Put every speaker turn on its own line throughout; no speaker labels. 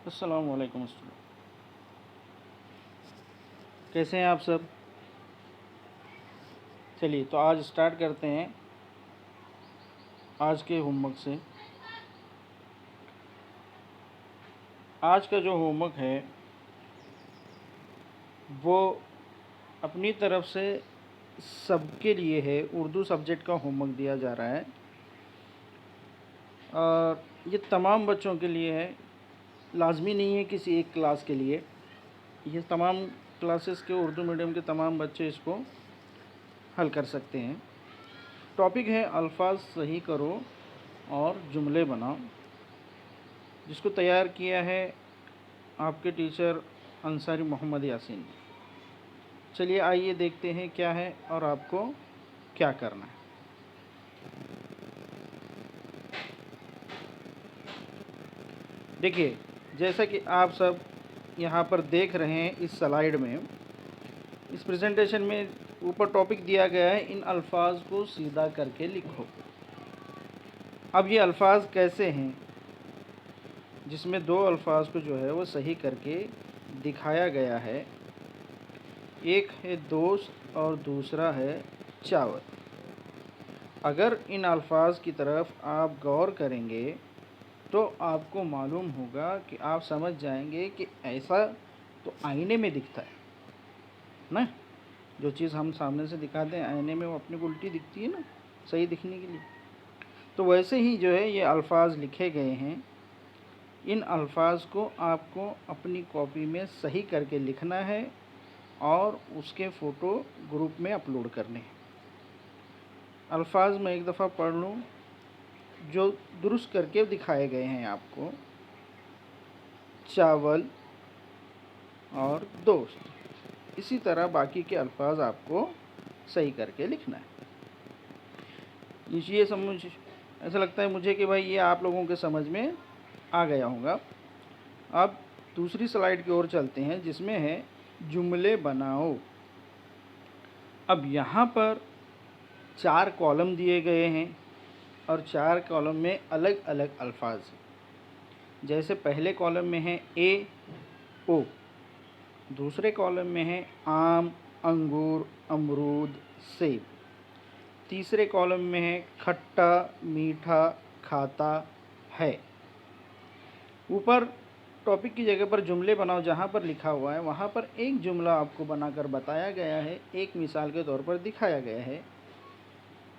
अस्सलाम वालेकुम स्टूडेंट, कैसे हैं आप सब। चलिए तो आज स्टार्ट करते हैं आज के होमवर्क से। आज का जो होमवर्क है वो अपनी तरफ से सबके लिए है। उर्दू सब्जेक्ट का होमवर्क दिया जा रहा है और ये तमाम बच्चों के लिए है, लाजमी नहीं है किसी एक क्लास के लिए। ये तमाम क्लासेस के उर्दू मीडियम के तमाम बच्चे इसको हल कर सकते हैं। टॉपिक है अल्फाज सही करो और जुमले बनाओ, जिसको तैयार किया है आपके टीचर अंसारी मोहम्मद यासीन। चलिए आइए देखते हैं क्या है और आपको क्या करना है। देखिए, जैसा कि आप सब यहाँ पर देख रहे हैं इस स्लाइड में, इस प्रेजेंटेशन में ऊपर टॉपिक दिया गया है, इन अल्फाज को सीधा करके लिखो। अब ये अल्फाज कैसे हैं, जिसमें दो अल्फाज को जो है वो सही करके दिखाया गया है। एक है दोस्त और दूसरा है चावल। अगर इन अल्फाज की तरफ आप गौर करेंगे तो आपको मालूम होगा कि आप समझ जाएंगे कि ऐसा तो आईने में दिखता है ना। जो चीज़ हम सामने से दिखाते हैं आईने में, वो अपने को उल्टी दिखती है ना, सही दिखने के लिए। तो वैसे ही जो है ये अल्फाज लिखे गए हैं। इन अल्फाज को आपको अपनी कॉपी में सही करके लिखना है और उसके फ़ोटो ग्रुप में अपलोड करने हैं। अल्फाज मैं एक दफ़ा पढ़ लूँ जो दुरुस्त करके दिखाए गए हैं आपको। चावल और दोस्त। इसी तरह बाकी के अल्फाज आपको सही करके लिखना है। ये समझ, ऐसा लगता है मुझे कि भाई ये आप लोगों के समझ में आ गया होगा। अब दूसरी स्लाइड की ओर चलते हैं, जिसमें है जुमले बनाओ। अब यहाँ पर 4 कॉलम दिए गए हैं और 4 कॉलम में अलग अलग अल्फाज हैं। जैसे पहले कॉलम में है ए ओ, दूसरे कॉलम में है आम, अंगूर, अमरूद, सेब, तीसरे कॉलम में है खट्टा, मीठा, खाता है। ऊपर टॉपिक की जगह पर जुमले बनाओ जहाँ पर लिखा हुआ है, वहाँ पर एक जुमला आपको बनाकर बताया गया है, एक मिसाल के तौर पर दिखाया गया है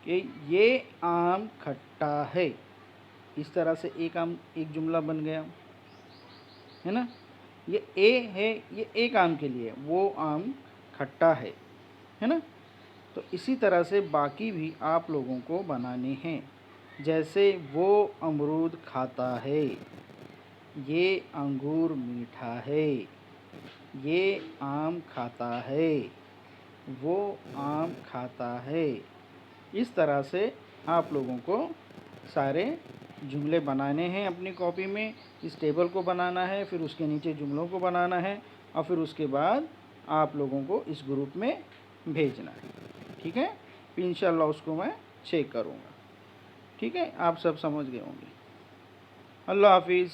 कि ये आम खट्टा है। इस तरह से एक जुमला बन गया है ना। ये ए है, ये एक आम के लिए, वो आम खट्टा है ना। तो इसी तरह से बाकी भी आप लोगों को बनाने हैं। जैसे वो अमरूद खाता है, ये अंगूर मीठा है, ये आम खाता है, वो आम खाता है। इस तरह से आप लोगों को सारे जुमले बनाने हैं अपनी कॉपी में। इस टेबल को बनाना है, फिर उसके नीचे जुमलों को बनाना है और फिर उसके बाद आप लोगों को इस ग्रुप में भेजना है। ठीक है, फिर इंशाल्लाह उसको मैं चेक करूँगा। ठीक है, आप सब समझ गए होंगे। अल्लाह हाफिज़।